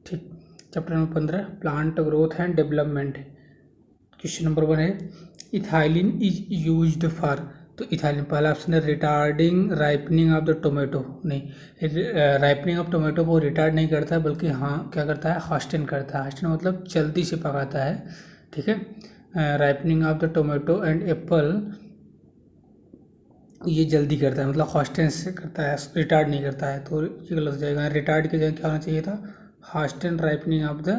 ठीक। Chapter number 15 plant growth and development. Question number 1 है ethylene is used for. तो ethylene पहला option है retarding ripening of the tomato. नहीं, ripening of tomato को retard नहीं करता है, बल्कि हाँ क्या करता है, हास्टेन करता है। हास्टेन मतलब जल्दी से पकाता है। ठीक है, ripening of the tomato and Apple ये जल्दी करता है, मतलब हास्टेन से करता है, रिटार्ड नहीं करता है। तो ये गलत हो जाएगा। रिटार्ड की जगह क्या होना चाहिए था, हास्टेन राइपनिंग ऑफ द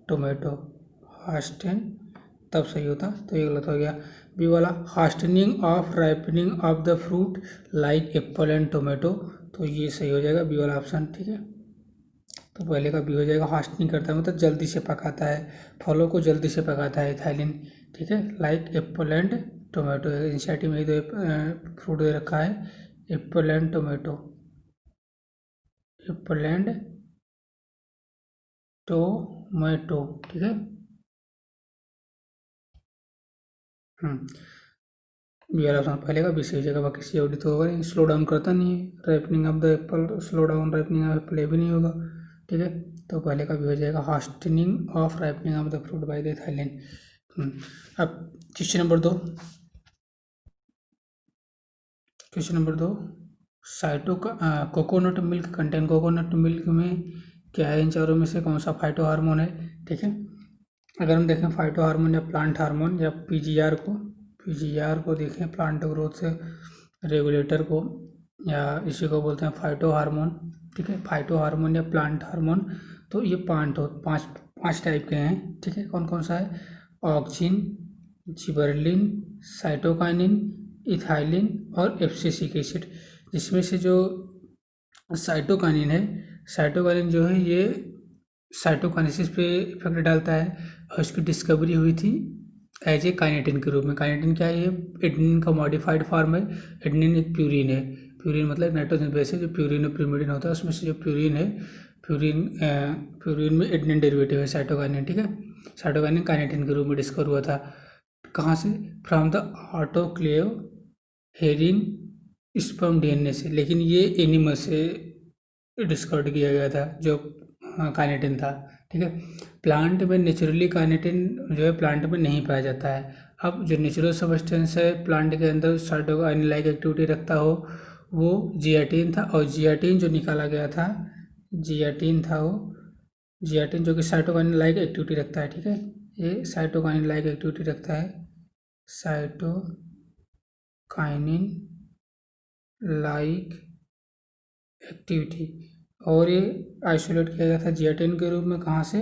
टोमेटो। हास्टेन तब सही होता, तो ये गलत हो गया। बी वाला hastening of ripening of the fruit like apple and tomato, तो ये सही हो जाएगा बी वाला ऑप्शन। ठीक है, तो पहले का बी हो जाएगा। हास्टनिंग करता है मतलब जल्दी से पकाता है, फलों को जल्दी से पकाता है इथाइलिन। ठीक है, like apple and tomato. NCERT में दो फ्रूट दे रखा है, Apple and tomato. Apple and tomato. ठीक है, बी वाला ऑप्शन पहले का बी सही हो जाएगा। बाकी सीओडी तो होगा नहीं, स्लो डाउन करता नहीं है। Ripening of the Apple, slow down ripening of Apple ये भी नहीं होगा। ठीक है, तो पहले का भी हो जाएगा hastening of ripening of the fruit by the ethylene. अब क्वेश्चन नंबर 2। क्वेश्चन नंबर 2 साइटो का coconut milk contain. Coconut milk में क्या है, इन चारों में से कौन सा फाइटो हार्मोन है। ठीक है, अगर हम देखें फाइटो हार्मोन या प्लांट हार्मोन या पीजीआर को देखें, प्लांट ग्रोथ रेगुलेटर को, या इसी को बोलते हैं फाइटो हार्मोन। ठीक है, फाइटो हार्मोन या प्लांट हार्मोन, तो ये पाँच पाँच टाइप के हैं। ठीक है, कौन कौन सा है, ऑक्सिन, जिबरलिन, साइटोकाइनिन, इथाइलिन और एब्सिसिक एसिड। जिसमें से जो साइटोकाइनिन है, साइटोकाइनिन जो है ये साइटोकाइनेसिस पे इफेक्ट डालता है, और इसकी डिस्कवरी हुई थी एज ए काइनेटिन के रूप में। काइनेटिन क्या है, ये एडेनिन का मॉडिफाइड फॉर्म है। एडेनिन एक प्यूरिन है। प्यूरिन मतलब नाइट्रोजन बेस है, जो प्यूरिन और प्यूरिमिडिन होता है, उसमें से जो प्यूरिन है, प्यूरिन में एडेनिन डेरिवेटिव है साइटोकाइनिन। ठीक है, साइटोकाइनिन काइनेटिन के रूप में डिस्कवर हुआ था। कहाँ से, from the autoclave herring sperm DNA से। लेकिन ये एनिमल से डिस्कवर्ड किया गया था जो काइनेटिन था। ठीक है, प्लांट में नेचुरली काइनेटिन जो है प्लांट में नहीं पाया जाता है। अब जो नेचुरल सब्सटेंस है प्लांट के अंदर साइटोकाइनिन लाइक एक्टिविटी रखता हो, वो जियाटिन था। और जियाटिन जो निकाला गया था, जियाटिन था वो, जियाटिन जो कि साइटोकाइनिन लाइक एक्टिविटी रखता है। ठीक है, ये साइटोकाइनिन लाइक एक्टिविटी रखता है, साइटोकाइनिन लाइक एक्टिविटी। और ये आइसोलेट किया गया था जियाटिन के रूप में, कहाँ से,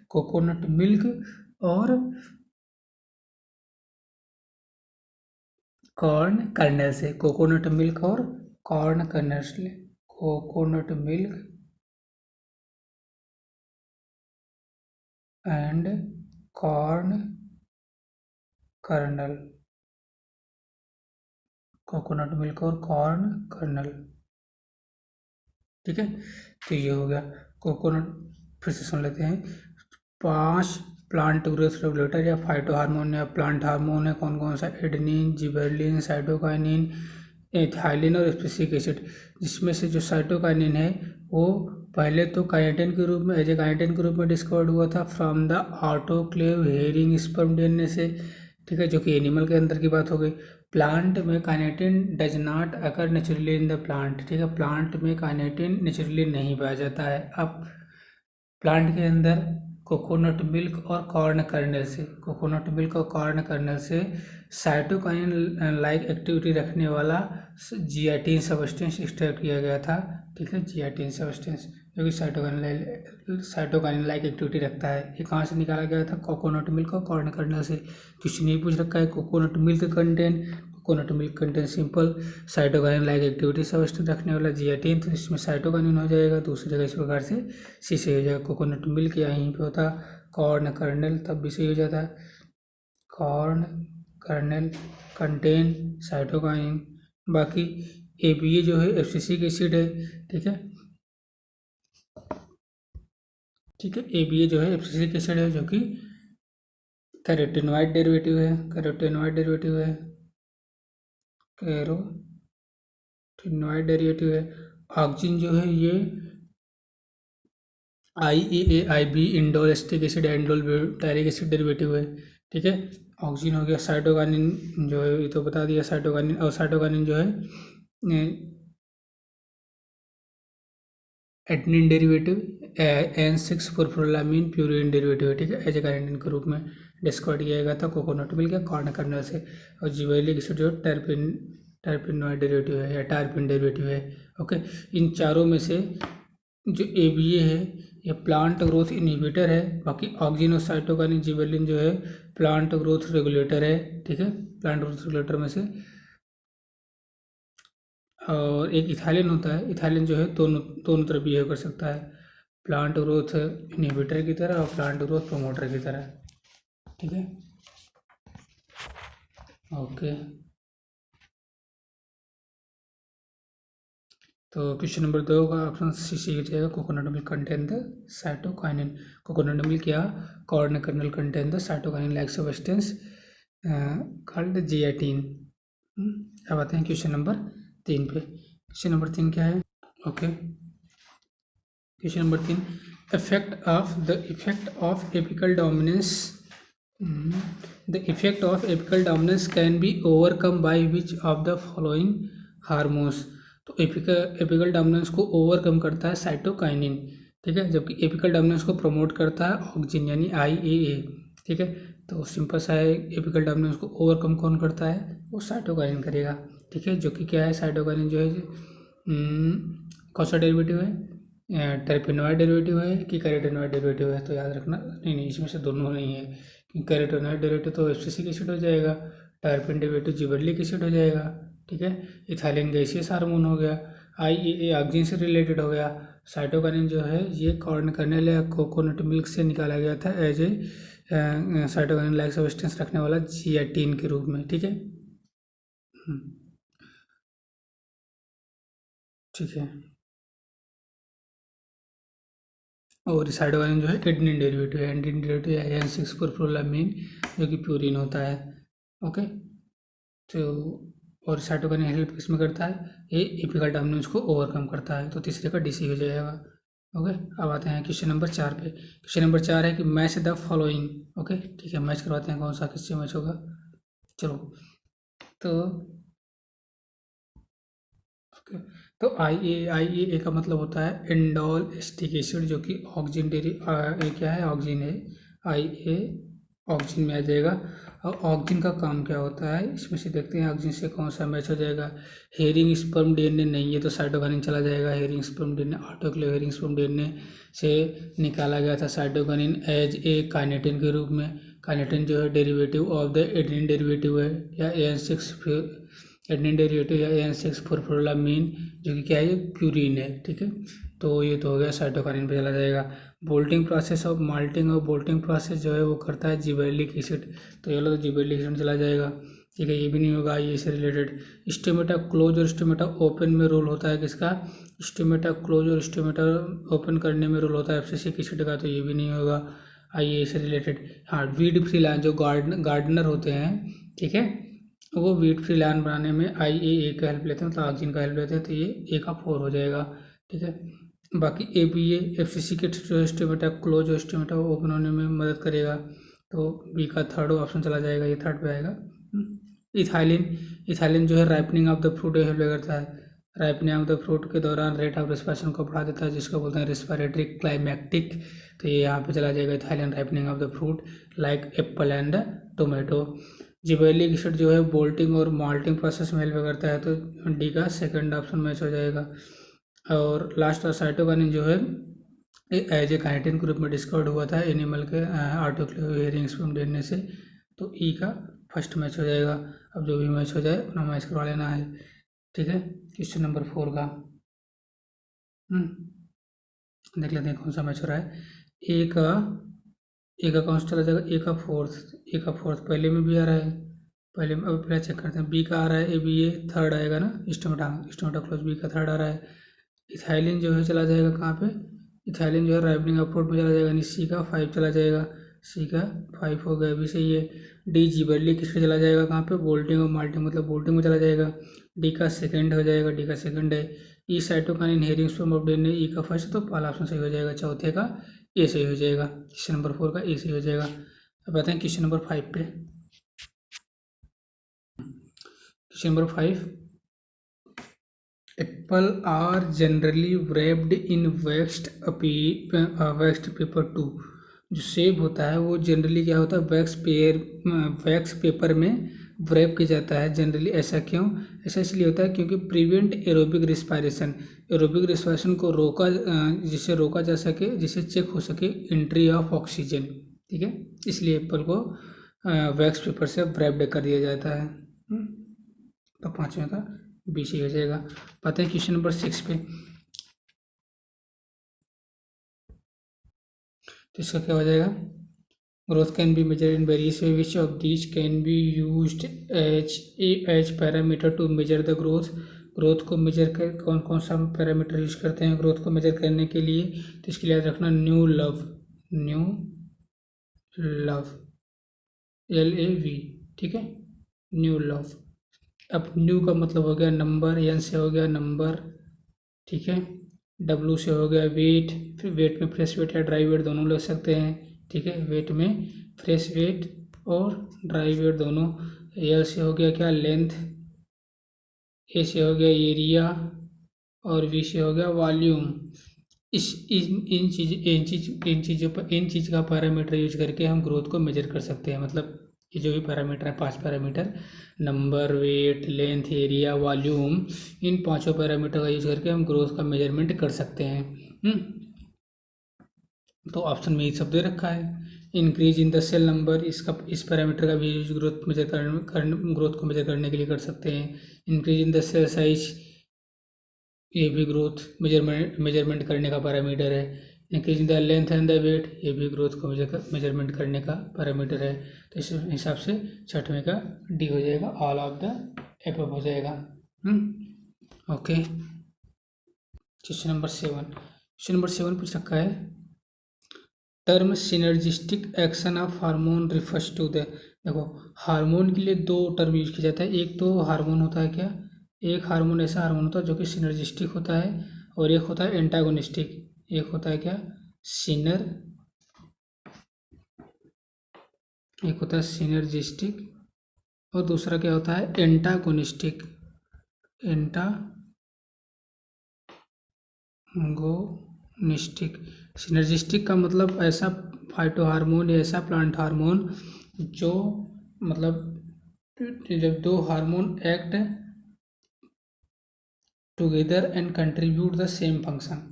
कोकोनट मिल्क और कॉर्न कर्नल से। कोकोनट मिल्क और कॉर्न कर्नल से, coconut milk and corn kernel, coconut milk और कॉर्न कर्नल। ठीक है, तो ये हो गया कोकोनट। फिर से सुन लेते हैं, 5 प्लांट ग्रोथ रेगुलेटर या फाइटो हार्मोन या प्लांट हार्मोन है, कौन कौन सा, एडेनिन, जिबरलिन, साइटोकाइनिन, एथिलीन और एब्सिसिक एसिड। जिसमें से जो साइटोकाइनिन है वो पहले तो काइनेटिन के रूप में, एज ए काइनेटिन के रूप में डिस्कवर्ड हुआ था from the autoclave herring sperm DNA से। ठीक है, जो कि एनिमल के अंदर की बात हो गई। प्लांट में kinetin does not occur naturally in the plant. ठीक है, प्लांट में काइनेटिन नेचुरली नहीं पाया जाता है। अब प्लांट के अंदर कोकोनट मिल्क और कॉर्न कर्नल से, कोकोनट मिल्क और कॉर्न कर्नल से साइटोकाइनिन लाइक एक्टिविटी रखने वाला जियाटिन सब्सटेंस एक्सट्रैक्ट किया गया था। ठीक है, जियाटिन सब्सटेंस जो कि साइटोकाइनिन लाइक एक्टिविटी रखता है। ये कहाँ से निकाला गया था, कोकोनट मिल्क और कॉर्न कर्नल से। क्वेश्चन ये पूछ रखा है, coconut milk contain, coconut milk contain simple cytokinin like activity substance रखने वाला जियाटिन, तो इसमें साइटोकाइनिन हो जाएगा। दूसरी जगह इस प्रकार से सी से हो जाएगा। कोकोनट मिल्क यहीं पे होता, कॉर्न कर्नल तब भी सही हो जाता है। Corn kernel contain cytokinin. बाकी एबीए जो है एब्सिसिक एसिड है। ठीक है, ठीक है, एबीए जो है एब्सिसिक एसिड है, जो कि कैरोटीनॉइड डेरिवेटिव है, कैरोटीनॉइड डेरिवेटिव है, कैरोटीनॉइड डेरिवेटिव है। ऑक्सिन जो है ये IAA IB indole acetic acid indole butyric acid derivative है, ठीक है। ऑक्सीजन हो गया, साइटोकाइनिन जो है ये तो बता दिया साइटोकाइनिन, और साइटोकाइनिन जो है एटनिन डेरिवेटिव, N6 फॉरफोरलामीन प्यूरिन डेरिवेटिव है, ठीक है। एजेकाइनिन के रूप में डिस्कॉर्ड किया गया था कोकोनट मिल्क या कॉर्न कर्नल से। और जिबरेलिक एसिड जो टर्पिनोइड डेरिवेटिव है या टारपिन डेरिवेटिव है, ओके। इन चारों में से जो ABA है ये प्लांट ग्रोथ इनहिबिटर है, बाकी ऑक्सीजन और साइटोकाइनिन जिबरेलिन जो है प्लांट ग्रोथ रेगुलेटर है, ठीक है, प्लांट ग्रोथ रेगुलेटर में से। और एक इथाइलिन होता है, इथाइलिन जो है दोनों दोनों तरफ बिहेव कर सकता है, प्लांट ग्रोथ इनहिबिटर की तरह और प्लांट ग्रोथ प्रमोटर की तरह, ठीक है, ओके। तो क्वेश्चन नंबर 2 का ऑप्शन सी हो जाएगा, coconut milk contain the cytokinin. Coconut milk या corn kernel contain the cytokinin like substance called zeatin. अब आते हैं क्वेश्चन नंबर 3 पे। क्वेश्चन नंबर 3 क्या है, okay. Question number 3, effect of apical dominance the effect of apical dominance can be overcome by which of the following hormones. तो apical dominance को overcome करता है साइटोकाइनिन, ठीक है, जबकि एपिकल डोमिनेंस को प्रमोट करता है ऑक्सीजन यानी IAA, ठीक है। तो सिंपल सा है, एपिकल डोमिनेंस को ओवरकम कौन करता है, वो साइटोकाइनिन करेगा, ठीक है। जो कि क्या है, साइटोकाइनिन जो है कौन सा डेरिवेटिव है, टर्पिनोइड डेरिवेटिव है कि कैरोटीनॉइड डेरिवेटिव है, तो याद रखना, नहीं इसमें से दोनों नहीं है, क्योंकि कैरोटीनॉइड डेरिवेटिव तो एब्सिसिक एसिड हो जाएगा, टर्पिन डेरिवेटिव जिबरेलिक एसिड हो जाएगा, ठीक है। इथाइलिन गैसियस हार्मोन हो गया, IAA ऑक्सीजन से रिलेटेड हो गया, साइटोकाइनिन जो है ये कॉर्न कर्नेल या कोकोनट मिल्क से निकाला गया था as a cytokinin like substance रखने वाला जियाटिन के रूप में, ठीक है, ठीक है। और साइटोकाइनिन जो है एडेनिन डेरिवेटिव है, एडेनिन डेरिवेटिव है N6 फॉरफोरलामीन जो कि प्यूरिन होता है, ओके। तो और साइटोकाइनिन हेल्प किसमें करता है, ये एपिकल डोमिनेंस को ओवरकम करता है, तो तीसरे का DC हो जाएगा, ओके। अब आते हैं क्वेश्चन नंबर 4 पे। क्वेश्चन नंबर 4 है कि मैच द फॉलोइंग, ओके, ठीक है, मैच करवाते हैं कौन सा किससे मैच होगा, चलो। तो ओके, तो IAA का मतलब होता है इंडोल एसिटिक एसिड, जो कि ऑक्सीजन क्या है, ऑक्सीजन है, IA ऑक्सीजन में आ जाएगा। और ऑक्सीजन का काम क्या होता है, इसमें से देखते हैं ऑक्सीजन से कौन सा मैच हो जाएगा। हेरिंग स्पर्म DNA नहीं है तो साइटोकाइनिन चला जाएगा, herring sperm DNA, autoclave herring sperm DNA से निकाला गया था साइटोकाइनिन एज ए काइनेटिन के रूप में। काइनेटिन जो है derivative of the adenine derivative है, या N6 एडेनिन डेरिवेटिव या N6 फॉरफोरलामीन, जो कि क्या है, प्यूरिन है, ठीक है। तो ये तो हो गया, साइटोकाइनिन पे चला जाएगा। बोल्टिंग प्रोसेस ऑफ माल्टिंग और बोल्टिंग प्रोसेस जो है वो करता है जिबरेलिक एसिड, तो ये लो तो जिबरेलिक एसिड चला जाएगा, ठीक है, ये भी नहीं होगा, ये से रिलेटेड। स्टोमेटा क्लोज और स्टोमेटा ओपन में रोल होता है किसका, स्टोमेटा क्लोज और स्टोमेटा ओपन करने में रोल होता है एब्सिसिक एसिड का, तो ये भी नहीं होगा, आइए से रिलेटेड। हाँ, वीड फ्री लैंड जो गार्डनर होते हैं, ठीक है, वो वीट फ्री लैंड बनाने में IAA का हेल्प लेते हैं, मतलब ऑक्सीजन का हेल्प लेते हैं, तो ये A का 4 हो जाएगा, ठीक है। बाकी ABA FCC के स्टोमेटा क्लोज और स्टोमेटा ओपन होने में मदद करेगा, तो B का 3rd ऑप्शन चला जाएगा, ये 3rd पे आएगा। इथाइलिन जो है ripening of the fruit help करता है, राइपनिंग ऑफ द फ्रूट के दौरान रेट ऑफ रेस्पिरेशन को बढ़ा देता है, जिसको बोलते हैं रेस्पिरेटरी क्लाइमैक्टिक, तो ये यहाँ पे चला जाएगा ethylene ripening of the fruit like apple and tomato. Gibberellic acid जो है बोल्टिंग और माल्टिंग प्रोसेस में हेल्प करता है, तो D का 2nd ऑप्शन मैच हो जाएगा। और लास्ट साइटोकाइनिन जो है एज ए काइनेटिन के रूप में डिस्कवर्ड हुआ था एनिमल के ऑटोक्लेव हेरिंग स्पर्म DNA से, तो E का 1st मैच हो जाएगा। अब जो भी मैच हो जाए अपना मैच करवा लेना है, ठीक है। क्वेश्चन नंबर 4 का देख लेते हैं कौन सा मैच हो रहा है। ए का कौन सा चला जाएगा, ए का फोर्थ पहले में भी आ रहा है, पहले में अब पहले चेक करते हैं। B का आ रहा है, ABA 3rd आएगा ना, स्टोमेटा क्लोज B का 3rd आ रहा है। इथाइलिन जो है चला जाएगा कहाँ पे, इथाइलिन जो है राइपनिंग ऑफ फ्रूट में चला जाएगा, यानी C का 5 चला जाएगा, C का 5 हो गया, भी सही है। D जिबरेलिक एसिड चला जाएगा कहाँ पे, बोल्टिंग और माल्टिंग, मतलब बोल्टिंग में चला जाएगा, D का 2nd हो जाएगा, D का 2nd है। E cytokinin herring sperm of DNA, E का फर्स्ट, तो पहला ऑप्शन सही हो जाएगा, चौथे का ए सही हो जाएगा, क्वेश्चन नंबर 4 का ए सही हो जाएगा। अब आते हैं क्वेश्चन नंबर 5 पे। Question number 5, apple are generally wrapped in waxed paper to. जो सेब होता है वो जनरली क्या होता है, वैक्स पेपर में व्रैप किया जाता है जनरली। ऐसा क्यों? ऐसा इसलिए होता है क्योंकि prevent aerobic respiration, aerobic respiration को रोका, जिससे रोका जा सके, जिससे चेक हो सके एंट्री ऑफ ऑक्सीजन। ठीक है, इसलिए एप्पल को वैक्स पेपर से व्रैप्ड कर दिया जाता है। तो पाँचवें का बी सी हो जाएगा। पता है क्वेश्चन नंबर 6 पे, तो इसका क्या हो जाएगा, growth can be measure in various way, which of these can be used as parameter to measure the growth. Growth को मेजर कर कौन कौन सा पैरामीटर यूज करते हैं ग्रोथ को मेजर करने के लिए? तो इसके लिए याद रखना न्यू लव, LAV, ठीक है, न्यू लव। अब न्यू का मतलब हो गया नंबर, एन से हो गया नंबर, ठीक है, डब्लू से हो गया वेट, फिर वेट में फ्रेश वेट या ड्राई वेट दोनों लग सकते हैं। ठीक है, वेट में फ्रेश वेट और ड्राई वेट दोनों। एल से हो गया क्या, लेंथ, ए से हो गया एरिया और वी से हो गया वॉल्यूम। इन चीज़ का पैरामीटर यूज करके हम ग्रोथ को मेजर कर सकते हैं। मतलब ये जो भी पैरामीटर है, 5 parameter, number, weight, length, area, volume, इन पांचों पैरामीटर का यूज करके हम ग्रोथ का मेजरमेंट कर सकते हैं। तो ऑप्शन में ये सब दे रखा है। Increase in the cell number, इस पैरामीटर का भी यूज ग्रोथ को मेजर करने के लिए कर सकते हैं। Increase in the cell size, ये भी ग्रोथ मेजरमेंट करने का पैरामीटर है। Increase in the length and the weight, ये भी ग्रोथ को मेजरमेंट करने का पैरामीटर है। तो इस हिसाब से छठवें का डी हो जाएगा, ऑल ऑफ द एबव हो जाएगा। ओके, क्वेश्चन नंबर 7 पूछ रखा है, term synergistic action of hormone refers to the. देखो, हार्मोन के लिए दो टर्म यूज किया जाता है। एक तो हार्मोन होता है क्या, एक हार्मोन ऐसा हार्मोन होता है जो कि सिनर्जिस्टिक होता है, और एक होता है एंटागोनिस्टिक। एक होता है क्या, एक होता है सिनर्जिस्टिक और दूसरा क्या होता है, एंटागोनिस्टिक। एंटागोनिस्टिक, सिनर्जिस्टिक का मतलब ऐसा फाइटो हार्मोन या ऐसा प्लांट हार्मोन जो मतलब जब दो hormone act together and contribute the same function.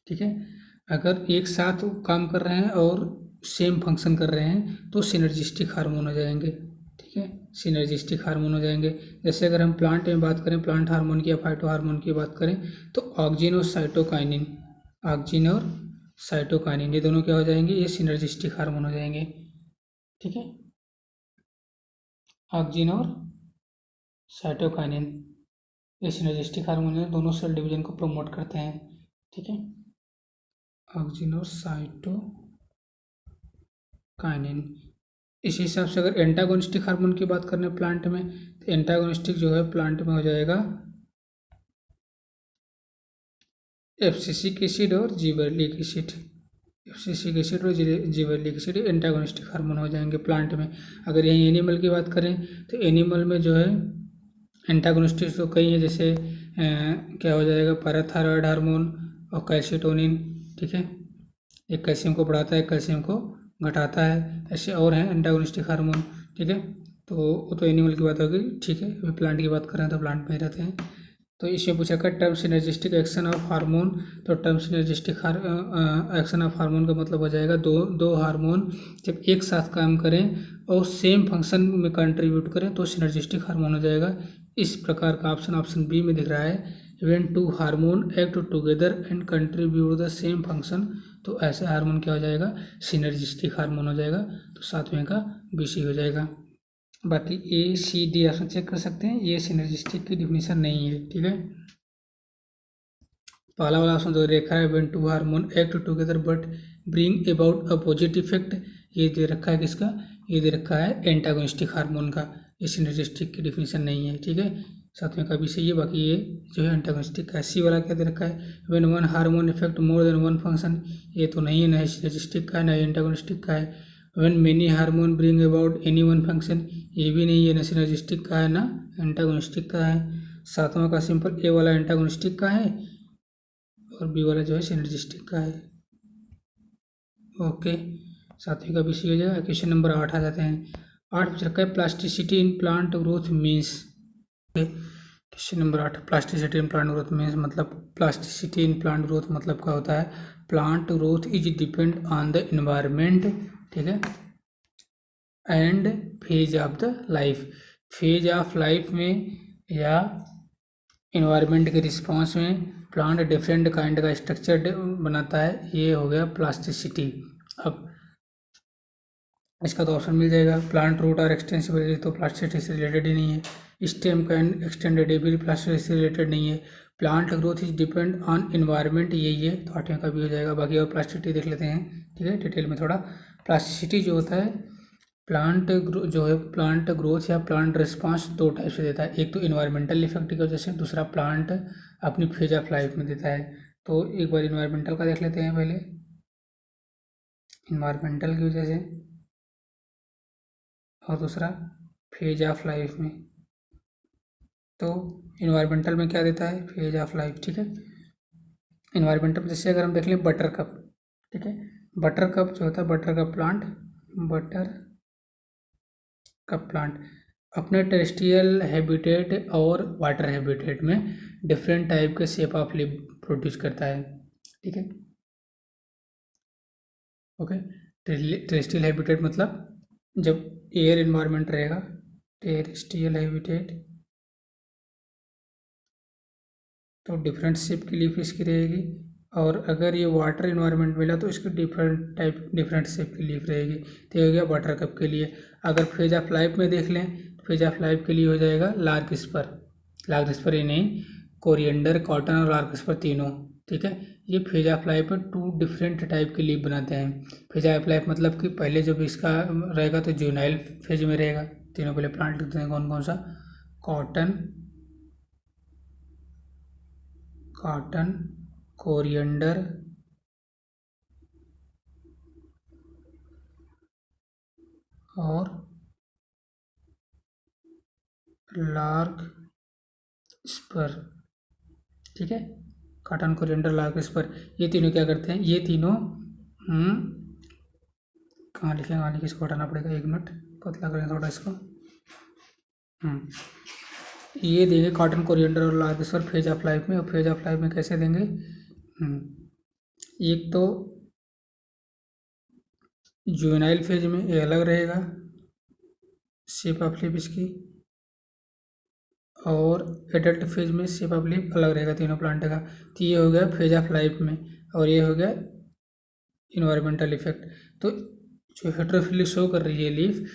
ठीक है, अगर एक साथ काम कर रहे हैं और सेम फंक्शन कर रहे हैं तो सिनर्जिस्टिक हार्मोन हो जाएंगे। ठीक है, सिनर्जिस्टिक हार्मोन हो जाएंगे। जैसे अगर हम प्लांट में बात करें, प्लांट हार्मोन की या फाइटो हार्मोन की बात करें, तो ऑक्जिन और साइटोकाइनिन, ये दोनों क्या हो जाएंगे, ये सिनर्जिस्टिक हार्मोन हो जाएंगे। ठीक है, ऑक्जिन और साइटोकाइनिन ये सिनर्जिस्टिक हार्मोन है, दोनों सेल डिवीजन को प्रमोट करते हैं। ठीक है, ऑक्जिन और साइटोकाइनिन। इसी हिसाब से अगर एंटागोनिस्टिक हार्मोन की बात करें प्लांट में, तो एंटागोनिस्टिक जो है प्लांट में हो जाएगा एब्सिसिक एसिड और जिबरेलिक एसिड। एब्सिसिक एसिड और जिबरेलिक एसिड एंटागोनिस्टिक हार्मोन हो जाएंगे प्लांट में। अगर यही एनिमल की बात करें तो एनिमल में जो है एंटागोनिस्टिक तो कई है, जैसे क्या हो जाएगा, पैराथायरॉयड हार्मोन और कैल्शिटोनिन। ठीक है, एक कैल्शियम को बढ़ाता है, कैल्शियम को घटाता है, ऐसे और हैं एंटागोनिस्टिक हार्मोन। ठीक है, तो वो तो एनिमल की बात होगी। ठीक है, अभी प्लांट की बात कर रहे हैं तो प्लांट में ही रहते हैं। तो इसमें पूछा कर term synergistic action of hormone, तो term synergistic action of hormone का मतलब हो जाएगा दो हार्मोन जब एक साथ काम करें और सेम फंक्शन में कंट्रीब्यूट करें तो सिनर्जिस्टिक हार्मोन हो जाएगा। इस प्रकार का ऑप्शन बी में दिख रहा है, when two hormone act together and contribute the same function, तो ऐसे हार्मोन क्या हो जाएगा, सिनर्जिस्टिक हार्मोन हो जाएगा। तो सातवें का बी सी हो जाएगा। बाकी ए सी डी ऑप्शन चेक कर सकते हैं, ये सिनर्जिस्टिक की डिफिनीशन नहीं है। ठीक है, पहला वाला ऑप्शन जो रेखा है, when two hormone act together but bring about opposite effect, ये दे रखा है किसका, ये दे रखा है एंटागोनिस्टिक हार्मोन का। ये सिनर्जिस्टिक की डिफिनीशन नहीं है। ठीक है, सातवें का भी सही है। बाकी ये जो है एंटागोनिस्टिक का। सी वाला क्या दे रखा है, when one hormone effect more than one function, ये तो नहीं है, ना सिनर्जिस्टिक का है ना एंटागोनिस्टिक का है। When many hormone bring about any one function, ये भी नहीं है, ना सिनर्जिस्टिक का है ना एंटागोनिस्टिक का है। सातवां का सिंपल ए वाला एंटागोनिस्टिक का है और बी वाला जो है सिनर्जिस्टिक का है। ओके, सातवीं का भी सही हो जाएगा। क्वेश्चन नंबर 8 आ जाते हैं। 8 पूछ रखा है plasticity in plant growth means. Question number 8, plasticity in plant growth means मतलब प्लास्टिसिटी इन प्लांट ग्रोथ मतलब क्या होता है, plant growth is depend on the environment, ठीक है, and phase of the life. Phase of life में या environment के रिस्पॉन्स में प्लांट डिफरेंट काइंड का स्ट्रक्चर बनाता है, ये हो गया प्लास्टिसिटी। अब इसका तो ऑप्शन मिल जाएगा, प्लांट रूट और एक्सटेंसिबल, तो प्लास्टिसिटी से रिलेटेड ही नहीं है। स्टेम का एक्सटेंडेड, ये भी प्लास्टिसिटी से रिलेटेड नहीं है। Plant growth is depend on environment, यही है, तो 8वें का भी हो जाएगा। बाकी और प्लास्टिसिटी देख लेते हैं, ठीक है, डिटेल में थोड़ा। प्लास्टिसिटी जो होता है, प्लांट जो है प्लांट ग्रोथ या प्लांट रिस्पॉन्स दो टाइप से देता है, एक तो इन्वायरमेंटल इफेक्ट की वजह से, दूसरा प्लांट अपनी फेज ऑफ लाइफ में देता है। तो एक बार इन्वायरमेंटल का देख लेते हैं पहले। इन्वायरमेंटल की वजह से और दूसरा फेज ऑफ लाइफ में। तो इन्वायरमेंटल में क्या देता है, फेज ऑफ लाइफ, ठीक है। इन्वायरमेंटल में जैसे अगर हम देख लें बटर कप, ठीक है, बटर कप जो होता है, butter cup plant, butter cup plant अपने टेरेस्ट्रियल हैबिटेट और वाटर हैबिटेट में डिफरेंट टाइप के शेप ऑफ लीफ प्रोड्यूस करता है, ठीक है। ओके, टेरेस्ट्रियल हैबिटेट मतलब जब एयर इन्वायरमेंट रहेगा, टेरेस्ट्रियल हैबिटेट, तो डिफरेंट शेप की लीफ इसकी रहेगी। और अगर ये वाटर इन्वायरमेंट मिला तो इसकी डिफरेंट शेप की लीफ रहेगी। तो ये हो गया वाटर कप के लिए। अगर फेज ऑफ लाइफ में देख लें, फेज ऑफ लाइफ के लिए हो जाएगा लार्कस्पर ये नहीं, कोरिएंडर, कॉटन और लार्कस्पर तीनों, ठीक है। ये फेज ऑफ लाइफ में 2 डिफरेंट टाइप की लीफ बनाते हैं। फेज ऑफ लाइफ मतलब कि पहले जब इसका रहेगा तो जुवेनाइल फेज में रहेगा। तीनों पहले प्लांट लिखते हैं, कौन कौन सा, कॉटन, कोरिएंडर, और लार्क स्पर, ठीक है। कॉटन, कोरिएंडर, लार्क स्पर, ये तीनों क्या करते हैं, ये तीनों कहाँ लिखे इसको हटाना पड़ेगा, 1 मिनट, पतला करें थोड़ा इसको। ये देंगे कॉटन, कोरिएंडर और larkspur phase of life में। और फेज ऑफ लाइफ में कैसे देंगे, एक तो जुवेनाइल फेज में ये अलग रहेगा शेप ऑफ लीफ इसकी, और एडल्ट फेज में शेप ऑफ लीफ अलग रहेगा तीनों प्लांट का। तो ये हो गया फेज ऑफ लाइफ में, और ये हो गया इन्वायरमेंटल इफेक्ट। तो जो हेट्रोफिली शो कर रही है लीफ,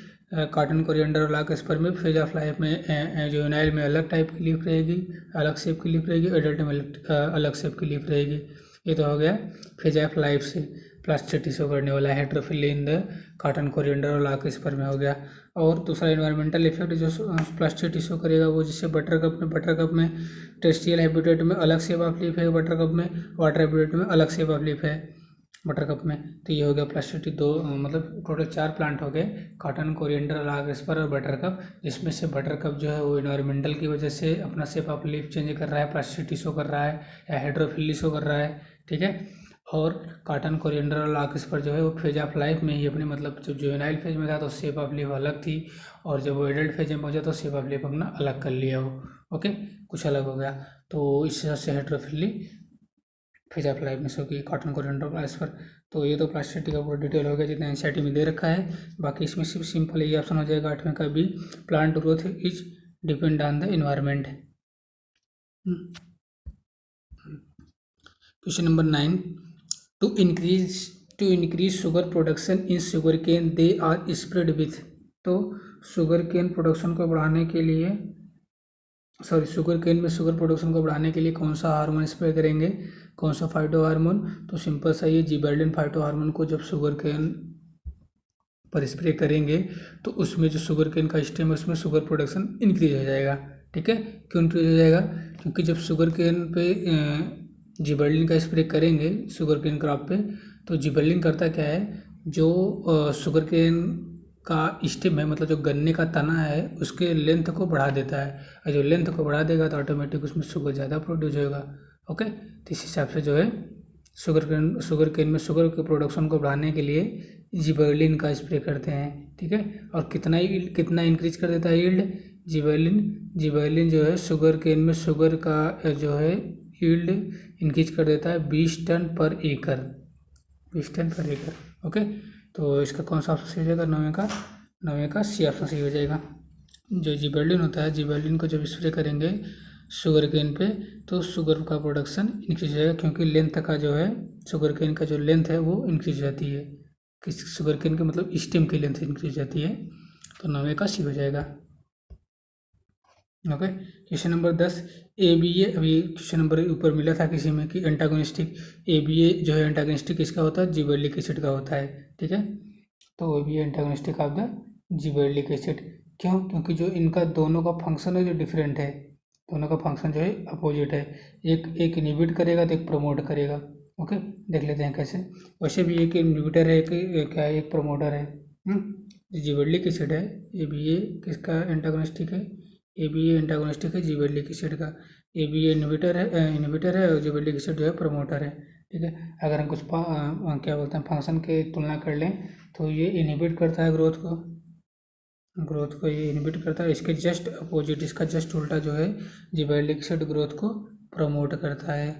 कॉटन, कोरिएंडर और लार्क स्पर में फेज ऑफ लाइफ में जुवेनाइल में अलग टाइप की लीफ रहेगी, अलग शेप की लीफ रहेगी, एडल्ट में अलग शेप की लीफ रहेगी। ये तो हो गया फेज ऑफ लाइफ से प्लास्टिसिटी शो करने वाला है, heterophylly in the cotton, coriander और लार्क स्पर में हो गया। और दूसरा इन्वायरमेंटल इफेक्ट जो प्लास्टिसिटी शो करेगा वो, जैसे बटर कप में टेरेस्ट्रियल हैबिटेट में अलग शेप ऑफ लीफ है, बटर कप में वाटर हैबिटेट में अलग शेप ऑफ लीफ है बटर कप में। तो ये हो गया प्लास्टिसिटी दो, मतलब टोटल 4 प्लांट हो गए, कॉटन, कोरिएंडर, लार्क स्पर और बटर कप। जिसमें से बटर कप जो है वो इन्वायरमेंटल की वजह से अपना शेप ऑफ लीफ चेंज कर रहा है, प्लास्टिसिटी शो कर रहा है या हाइड्रोफिली शो कर रहा है, ठीक है। और कॉटन, कोरिएंडर और लार्क स्पर जो है वो फेज ऑफ लाइफ में ही अपनी, मतलब जब जुवेनाइल फेज में था तो शेप ऑफ लीफ अलग थी, और जब वो एडल्ट फेज में पहुंचा तो शेप ऑफ लीफ अपना अलग कर लिया वो, ओके, कुछ अलग हो गया। तो इस हिसाब से हाइड्रोफिली फेज ऑफ लाइफ में शो की कॉटन, कोरिएंडर, लार्क स्पर। तो ये तो प्लास्टिसिटी का पूरा डिटेल हो गया जितना एनसीईआरटी में दे रखा है। बाकी इसमें सिर्फ सिंपल ये ऑप्शन हो जाएगा 8वें का भी, plant growth is depend on the environment. Question number 9, to increase sugar production in sugarcane they are spread with. तो शुगर केन प्रोडक्शन को बढ़ाने के लिए, शुगर केन में शुगर प्रोडक्शन को बढ़ाने के लिए कौन सा हार्मोन स्प्रे करेंगे, कौन सा फाइटो हार्मोन। तो सिंपल सा ये जिबरेलिन फाइटो हार्मोन को जब शुगर केन पर स्प्रे करेंगे तो उसमें जो शुगर केन का स्टेम है उसमें शुगर प्रोडक्शन इंक्रीज हो जाएगा, ठीक है। क्यों इंक्रीज हो जाएगा? क्योंकि जब शुगर केन पे जिबरेलिन का स्प्रे करेंगे शुगर केन क्रॉप पे, तो जिबरेलिन करता क्या है, जो शुगर केन का स्टेम है, मतलब जो गन्ने का तना है, उसके लेंथ को बढ़ा देता है, और जो लेंथ को बढ़ा देगा तो ऑटोमेटिक उसमें शुगर ज़्यादा प्रोड्यूस होगा। ओके, तो इस हिसाब से जो है शुगर केन में शुगर के प्रोडक्शन को बढ़ाने के लिए जिबरेलिन का स्प्रे करते हैं। ठीक है, और कितना इंक्रीज कर देता है यील्ड? जिबरेलिन जो है शुगर केन में शुगर का जो है यील्ड इंक्रीज कर देता है 20 टन पर एकड़। 20 टन पर एकड़। ओके, तो इसका कौन सा ऑप्शन सही हो जाएगा? नवे का सी ऑप्शन सही हो जाएगा। जो जिबरेलिन होता है, जिबरेलिन को जब स्प्रे करेंगे शुगर केन पे, तो शुगर का प्रोडक्शन इंक्रीज हो जाएगा, क्योंकि लेंथ का जो है शुगर केन का जो लेंथ है वो इंक्रीज हो जाती है। किस शुगर केन के मतलब स्टेम की लेंथ इंक्रीज हो जाती है, तो 9 का सी हो जाएगा। Okay, question number 10, ABA। अभी क्वेश्चन नंबर ऊपर मिला था किसी में कि एंटागोनिस्टिक ABA जो है एंटागोनिस्टिक किसका होता है? जिबरेलिक एसिड का होता है। ठीक है, तो ABA antagonistic of the gibberellic acid. क्यों? क्योंकि जो इनका दोनों का फंक्शन है जो डिफरेंट है, दोनों का फंक्शन जो है अपोजिट है। एक इनहिबिट करेगा तो एक प्रमोट करेगा। ओके, देख लेते हैं कैसे। वैसे भी एक इनहिबिटर है, क्या है, एक प्रमोटर है। जिबरेलिक एसिड है, ABA किसका एंटागोनिस्टिक है? ABA एंटागोनिस्टिक है जिबरेलिक एसिड का। ABA इनहिबिटर है और जिबरेलिक एसिड जो है प्रमोटर है। ठीक है, अगर हम कुछ क्या बोलते हैं फंक्शन के तुलना कर लें, तो ये इनहिबिट करता है ग्रोथ को ये इनहिबिट करता है। इसके जस्ट अपोजिट, इसका जस्ट उल्टा जो है जिबरेलिक एसिड ग्रोथ को प्रमोट करता है,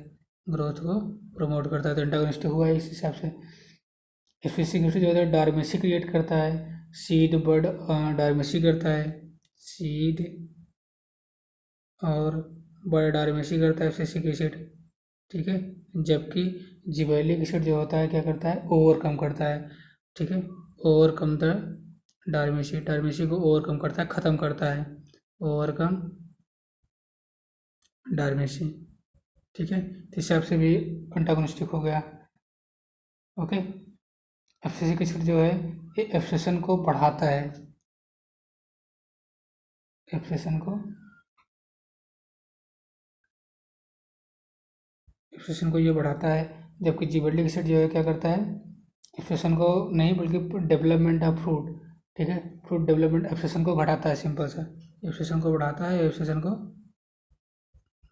तो एंटागोनिस्टिक हुआ है इस हिसाब से। स्पेसिफिक जो होता है डार्मेसी क्रिएट करता है, सीड बर्ड डार्मेसी करता है, सीड और बर्ड डार्मेसी करता है स्पेसिफिक एसिड। ठीक है, जबकि जिबरेलिक एसिड जो होता है क्या करता है? ओवरकम करता है। ठीक है, ओवरकम द डार्मेसी को ओवरकम करता है, ख़त्म करता है, ओवरकम डार्मेसी। ठीक है, तो इस हिसाब से भी एंटागोनिस्टिक हो गया। ओके, एब्सिसिक एसिड जो है ये एब्सेशन को बढ़ाता है, एब्सेशन को ये बढ़ाता है, जबकि जिबरेलिक एसिड जो है क्या करता है? एब्सेशन को नहीं बल्कि डेवलपमेंट ऑफ फ्रूट। ठीक है, फ्रूट डेवलपमेंट एब्सेशन को घटाता है, सिंपल सा। एब्सेशन को बढ़ाता है, एब्सेशन को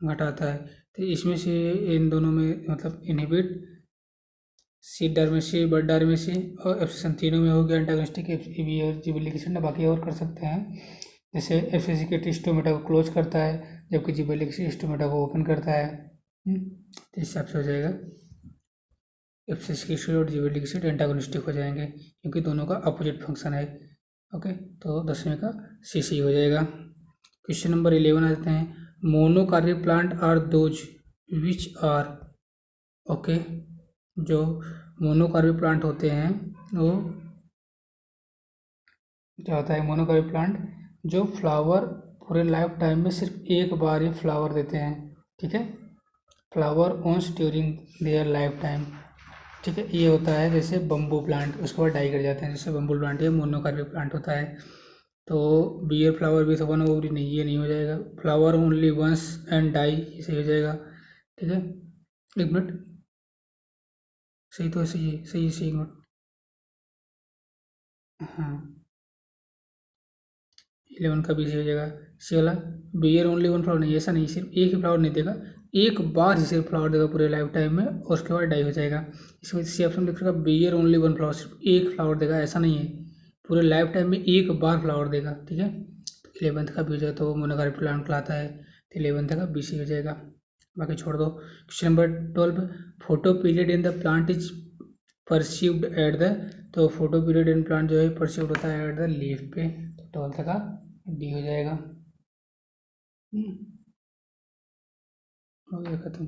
घटाता है। तो इसमें से इन दोनों में मतलब इनहिबिट, सीड डार्मेसी, बर्ड डार्मेसी और एब्सेशन तीनों में हो गया एंटागोनिस्टिक ABA और जिबरेलिक एसिड। बाकी और कर सकते हैं, जैसे एब्सिसिक स्टोमेटा को क्लोज करता है, जबकि जिबरेलिक एसिड स्टोमेटा को ओपन करता है। तो इस हिसाब से हो जाएगा एब्सिसिक एसिड और जिबरेलिक एसिड एंटागोनिस्टिक हो जाएंगे, क्योंकि दोनों का अपोजिट फंक्शन है। ओके, तो 10वें का CC हो जाएगा। क्वेश्चन नंबर 11 आ जाते हैं। Monocarpic plant are those which are. Okay, जो मोनोकार्पिक प्लांट होते हैं वो क्या होता है? मोनोकार्पिक प्लांट जो फ्लावर पूरे लाइफ टाइम में सिर्फ एक बार ही फ्लावर देते हैं। ठीक है, flower once during their life time. ठीक है, ये होता है जैसे बम्बू प्लांट, उसके बाद डाई कर जाते हैं, जैसे बम्बू प्लांट ये मोनोकार्पिक प्लांट होता है। तो bear flower with one ovary नहीं, ये नहीं हो जाएगा। Flower only once and die, इसे हो जाएगा। ठीक है, एक मिनट, सही तो ऐसे ही है, सही है, सही, एक मिनट। हाँ, 11 का भी सही हो जाएगा। सी वाला बियर ओनली वन फ्लावर नहीं, ऐसा नहीं, सिर्फ एक ही फ्लावर नहीं देगा, एक बार ही सिर्फ फ्लावर देगा पूरे लाइफ टाइम में, और उसके बाद डाई हो जाएगा। इसमें सी ऑप्शन लिख रखा बियर ओनली वन फ्लावर, सिर्फ एक फ्लावर देगा, ऐसा नहीं है, पूरे लाइफ टाइम में एक बार फ्लावर देगा। ठीक है, 11th का भी हो जाए तो मोनोकार्पिक प्लांट कहलाता है, तो 11th का BC हो जाएगा, बाकी छोड़ दो। Question number 12, photo period in the plant is perceived at the. तो फोटो पीरियड इन प्लांट जो है परसीव्ड होता है एट द लीफ पे, तो 12th का D हो जाएगा। हो गया खत्म।